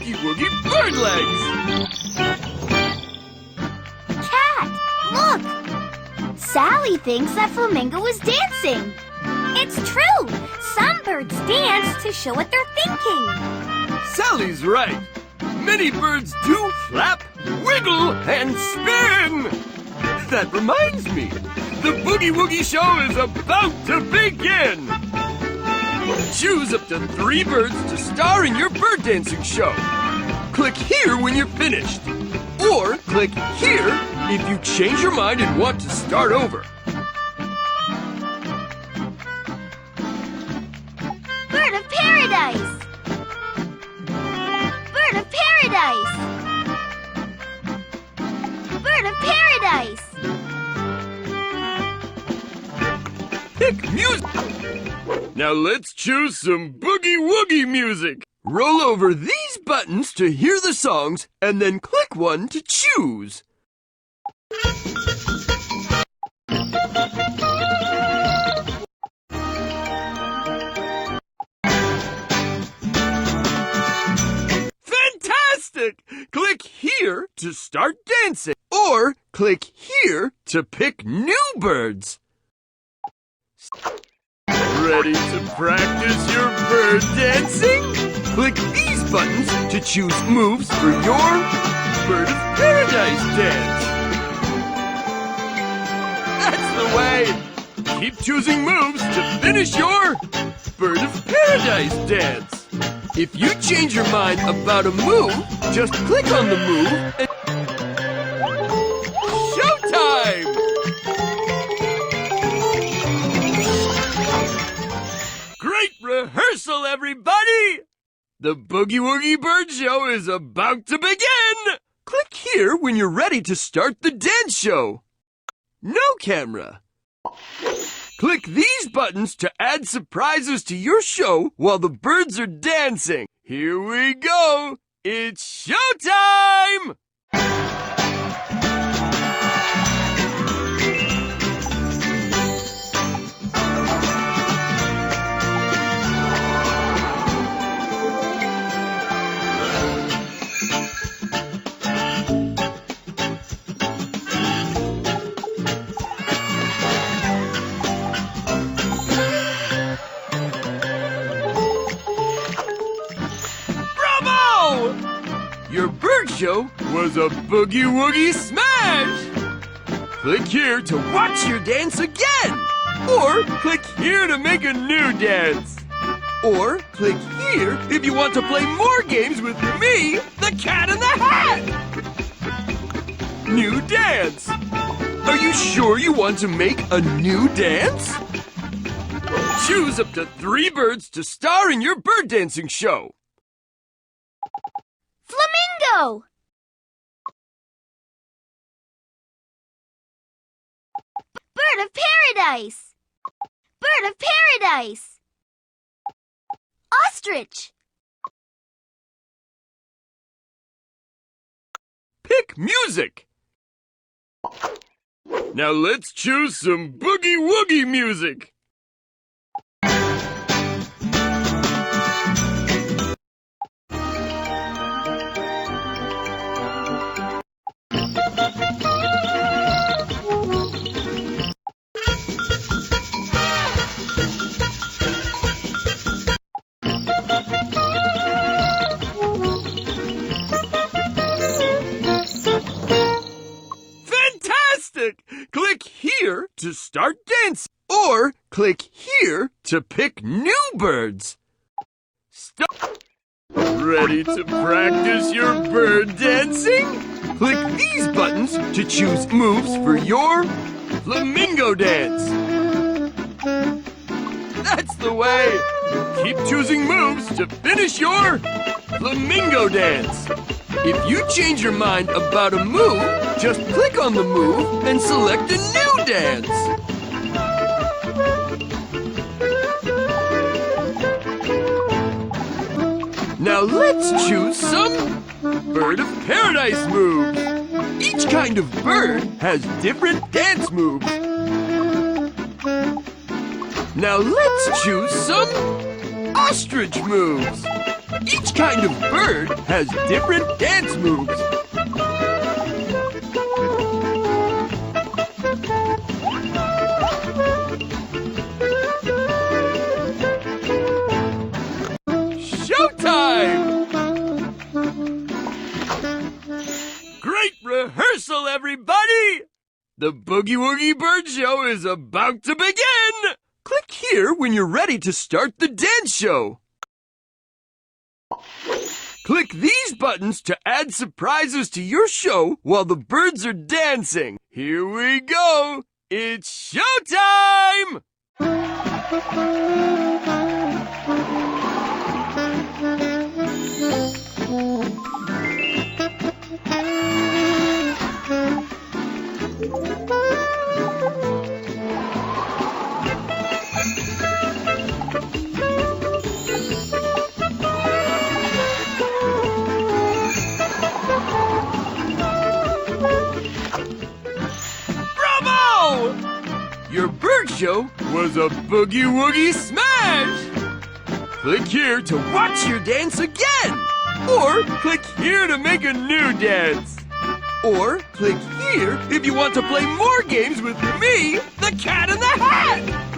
Boogie Woogie bird legs! Cat, look! Sally thinks that Flamingo is dancing. It's true! Some birds dance to show what they're thinking. Sally's right. Many birds do flap, wiggle, and spin. That reminds me, the Boogie Woogie show is about to begin. Choose up to 3 birds to star in your bird dancing show. Click here when you're finished. Or click here if you change your mind and want to start over. Bird of paradise! Bird of paradise! Bird of paradise! Pick music. Now let's choose some Boogie Woogie music. Roll over these buttons to hear the songs and then click one to choose. Fantastic! Click here to start dancing or click here to pick new birds. Ready to practice your bird dancing? Click these buttons to choose moves for your Bird of Paradise dance. That's the way! Keep choosing moves to finish your Bird of Paradise dance. If you change your mind about a move, just click on the move and... Showtime! Great rehearsal, everybody! The Boogie Woogie Bird Show is about to begin! Click here when you're ready to start the dance show. No camera. Click these buttons to add surprises to your show while the birds are dancing. Here we go! It's showtime! Your bird show was a Boogie Woogie smash! Click here to watch your dance again! Or click here to make a new dance! Or click here if you want to play more games with me, the Cat in the Hat! New dance! Are you sure you want to make a new dance? Choose up to 3 birds to star in your bird dancing show. Flamingo! Bird of paradise! Bird of paradise! Ostrich! Pick music! Now let's choose some Boogie Woogie music! Click here to start dancing, or click here to pick new birds. Ready to practice your bird dancing? Click these buttons to choose moves for your flamingo dance. That's the way! Keep choosing moves to finish your flamingo dance. If you change your mind about a move, just click on the move and select a new dance. Now let's choose some Bird of Paradise moves. Each kind of bird has different dance moves. Now let's choose some ostrich moves. Each kind of bird has different dance moves. Showtime! Great rehearsal, everybody! The Boogie Woogie Bird Show is about to begin! Click here when you're ready to start the dance show. Click these buttons to add surprises to your show while the birds are dancing. Here we go! It's showtime! Bravo! Your bird show was a Boogie Woogie smash! Click here to watch your dance again! Or click here to make a new dance! Or click here if you want to play more games with me, the Cat in the Hat!